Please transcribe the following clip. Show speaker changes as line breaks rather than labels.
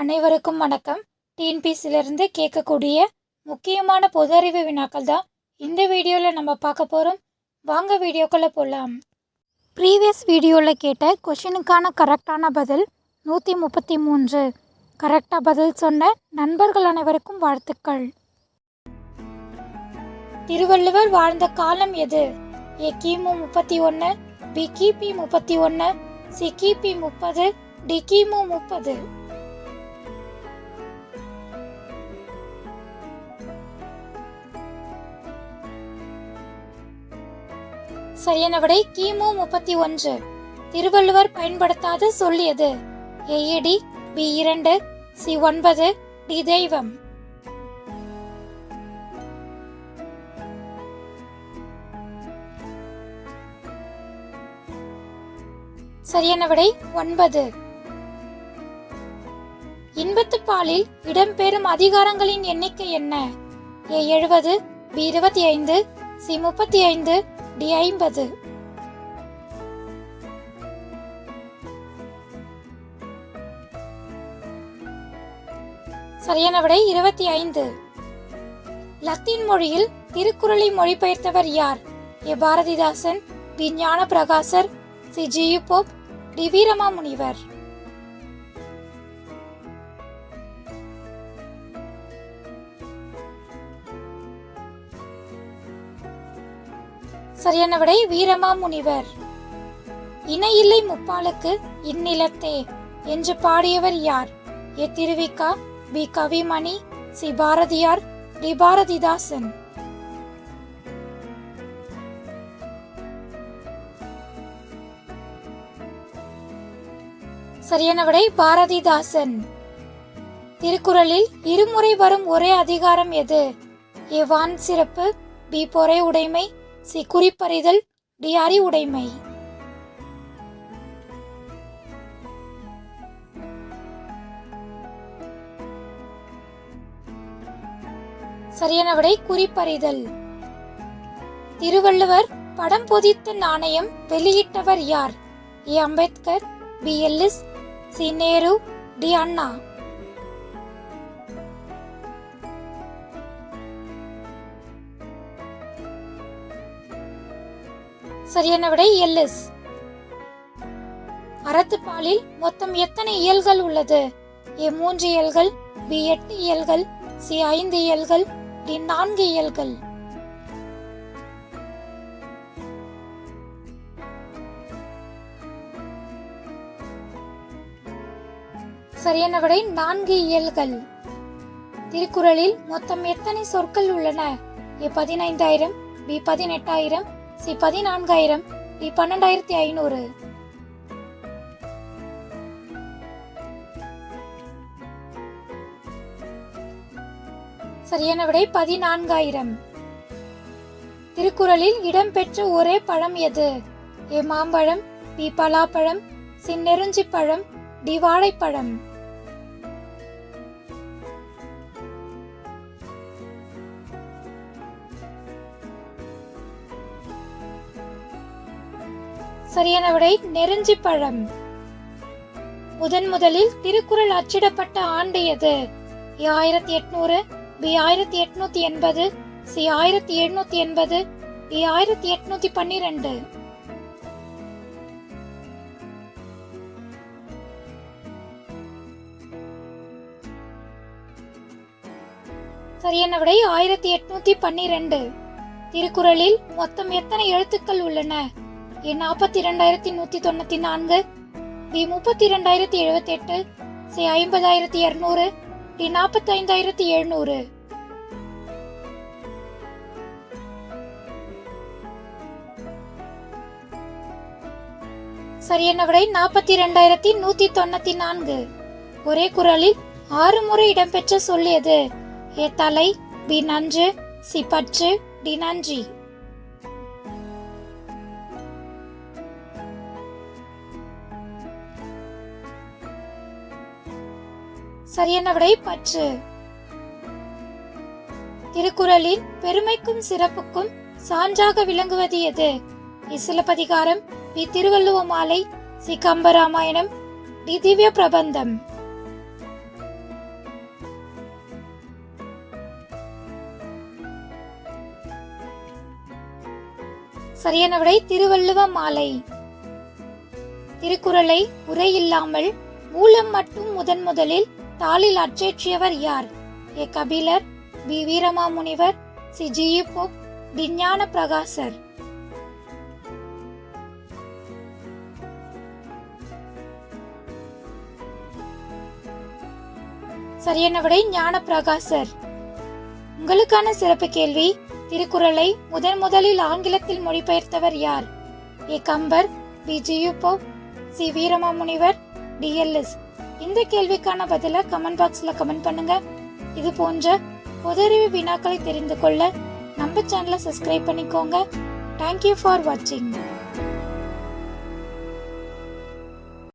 அனைவருக்கும் வணக்கம். டிஎன்பிசிலிருந்து கேட்கக்கூடிய முக்கியமான பொது அறிவு வினாக்கள் தான் இந்த வீடியோவில் நம்ம பார்க்க போகிறோம். வாங்க வீடியோக்குள்ளே போகலாம். ப்ரீவியஸ் வீடியோவில் கேட்ட கொஷினுக்கான கரெக்டான பதில் 133. கரெக்டாக பதில் சொன்ன நண்பர்கள் அனைவருக்கும் வாழ்த்துக்கள். திருவள்ளுவர் வாழ்ந்த காலம் எது? ஏ கிமு 31, பி கிபி 31, சி கிபி 30, டி கிமு 30. சரியான விடை கிமு 31. திருவள்ளுவர் பயன்படுத்தாத சொல் எது? ஏ இடி, பி 2, சி 9, டி தெய்வம். சரியான விடை 9. இன்பத்துப்பாலில் இடம்பெறும் அதிகாரங்களின் எண்ணிக்கை என்ன? ஏ 70, பி 25, சி 35, டி 50. சரியான விடை 25. லத்தீன் மொழியில் திருக்குறளை மொழிபெயர்த்தவர் யார்? ஏ Bharathidasan, B Gnana Prakasar, C G U Pope, D Veeramamunivar. சரியான விடை வீரமாமுனிவர். இணையில்லை முப்பாலுக்கு இந்நிலத்தே என்று பாடியவர் யார்? A Thiruvika, B Kavimani, C Bharathiyar, D Bharathidasan. சரியான விடை பாரதிதாசன். திருக்குறளில் இருமுறை வரும் ஒரே அதிகாரம் எது? ஏ வான் சிறப்பு, பி பொறை உடைமை, சி குறிப்பறிதல், டி அறிவுடைமை. சரியான விடை குறிப்பறிதல். திருவள்ளுவர் படம் பொதித்த நாணயம் வெளியிட்டவர் யார்? A Ambedkar, B Ellis, C Nehru, D Anna. சரியான விடை எல்லிஸ். அறத்துப்பாலில் மொத்தம் எத்தனை இயல்கள் உள்ளது? ஏ 3 இயல்கள், பி 8 இயல்கள், சி 5 இயல்கள், டி 4 இயல்கள். சரியான விடை 4 இயல்கள். திருக்குறளில் மொத்தம் எத்தனை சொற்கள் உள்ளன? A 15,000, B 18,000, C 14,000, D 12,500. சரியான விடை 14,000. திருக்குறளில் இடம்பெற்ற ஒரே பழம் எது? ஏ மாம்பழம், பி பலாப்பழம், சி நெருஞ்சி பழம், டி வாழைப்பழம். சரியான விடை நெருஞ்சி பழம். முதலில் திருக்குறள் அச்சிடப்பட்ட ஆண்டு எது? ஏ 1800, பி 1880, சி 1780, டி 1812. சரியான விடை 1812. திருக்குறளில் மொத்தம் எத்தனை எழுத்துக்கள் உள்ளன? ஏ 42,194, பி 32,078, சி 50,200, டி 45,700. சரியான விடை 42,194. ஒரே குறளில் 6 முறை இடம்பெற்ற சொல் எது? ஏ தலை, பி நன்று, சி பற்று, டி நன்றி. சரியான விடை பற்று. திருக்குறளில் பெருமைக்கும் சிறப்புக்கும் சான்றாக விளங்குவது எது? சிலப்பதிகாரம், பி திருவள்ளுவ மாலை, சி கம்பராமாயணம், டி திவ்ய பிரபந்தம். சரியான விடை திருவள்ளுவ மாலை. திருக்குறளை உரை இல்லாமல் மூலம் மட்டும் முதலில் தாளில் அச்சேற்றியவர் யார்? A Kabilar, B Veeramamunivar, C G U. Pope, D Gnana Prakasar. சரியான விடை ஞான பிரகாசர். உங்களுக்கான சிறப்பு கேள்வி, திருக்குறளை முதலில் ஆங்கிலத்தில் மொழிபெயர்த்தவர் யார்? A Kambar, B G U. Pope, C Veeramamunivar, D Ellis. இந்த கேள்விக்கான பதில கமெண்ட் பாக்ஸ்ல கமெண்ட் பண்ணுங்க. இது போன்ற பொதறிவு வினாக்களை தெரிந்து கொள்ள நம்ம சேனலை சப்ஸ்கிரைப் பண்ணிக்கோங்க. தேங்க்யூ ஃபார் வாட்சிங்.